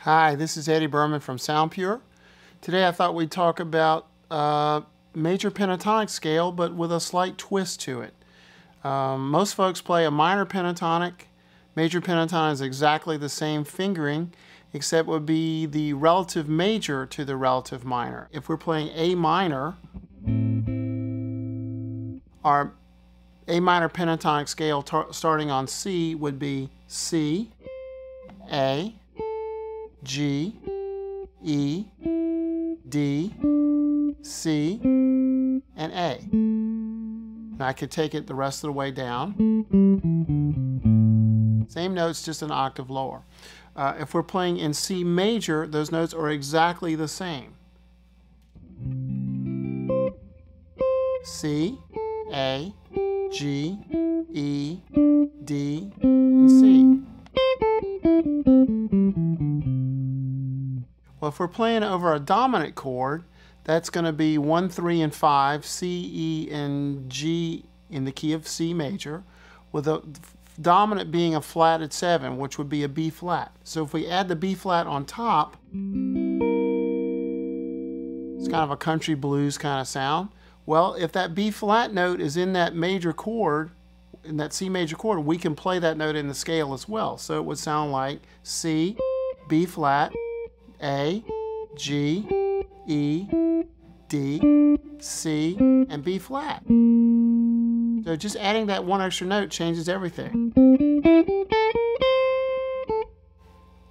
Hi, this is Eddie Berman from SoundPure. Today I thought we'd talk about major pentatonic scale, but with a slight twist to it. Most folks play a minor pentatonic. Major pentatonic is exactly the same fingering, except would be the relative major to the relative minor. If we're playing A minor, our A minor pentatonic scale starting on C would be C, A, G, E, D, C, and A. Now I could take it the rest of the way down. Same notes, just an octave lower. If we're playing in C major, those notes are exactly the same. C, A, G, E, D, and C. Well, if we're playing over a dominant chord, that's going to be 1, 3, and 5, C, E, and G in the key of C major, with a dominant being a flatted 7, which would be a B flat. So if we add the B flat on top, it's kind of a country blues kind of sound. Well, if that B flat note is in that major chord, in that C major chord, we can play that note in the scale as well. So it would sound like C, B flat, A, G, E, D, C, and B flat. So just adding that one extra note changes everything.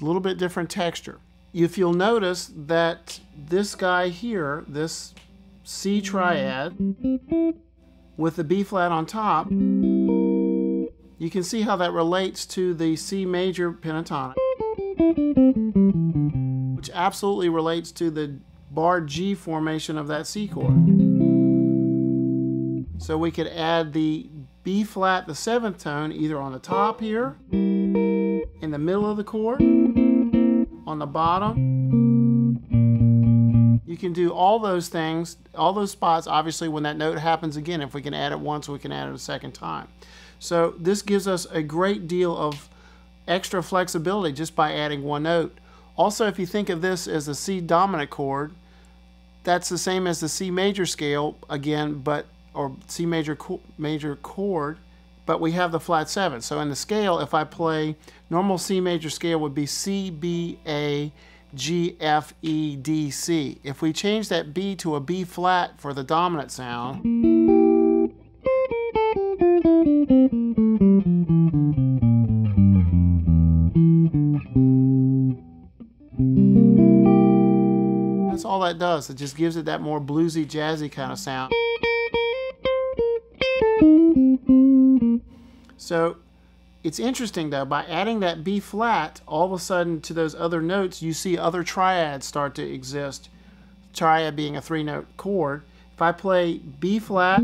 A little bit different texture. If you'll notice that this guy here, this C triad with the B flat on top, you can see how that relates to the C major pentatonic, which absolutely relates to the bar G formation of that C chord. So we could add the B flat, the 7th tone, either on the top here, in the middle of the chord, on the bottom. You can do all those things, all those spots, obviously when that note happens again. If we can add it once, we can add it a second time. So this gives us a great deal of extra flexibility just by adding one note. Also, if you think of this as a C dominant chord, that's the same as the C major scale again, or C major chord, but we have the flat 7. So in the scale, if I play normal C major scale would be C, B, A, G, F, E, D, C. If we change that B to a B flat for the dominant sound, that's all that does. It just gives it that more bluesy, jazzy kind of sound. So it's interesting though, by adding that B flat, all of a sudden to those other notes, you see other triads start to exist. Triad being a 3-note chord. If I play B flat,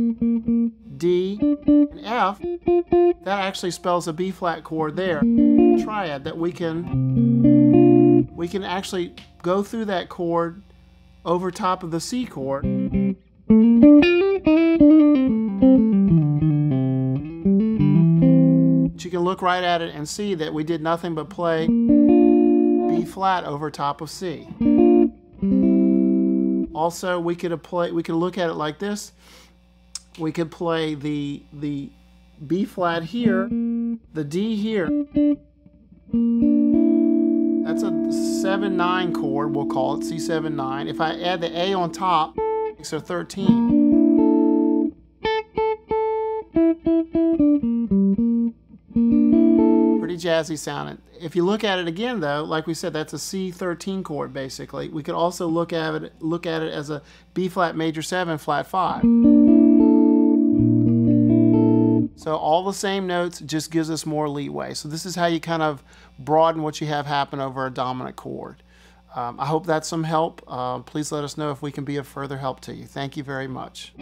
D, and F, that actually spells a B flat chord there. Triad that we can actually go through that chord over top of the C chord. You can look right at it and see that we did nothing but play B flat over top of C. Also, we could look at it like this. We could play the B flat here, the D here. That's a 7-9 chord, we'll call it C7-9. If I add the A on top, it makes a 13. Pretty jazzy sounding. If you look at it again though, like we said, that's a C13 chord basically. We could also look at it as a B flat major 7 flat 5. So all the same notes, just gives us more leeway. So this is how you kind of broaden what you have happen over a dominant chord. I hope that's some help. Please let us know if we can be of further help to you. Thank you very much.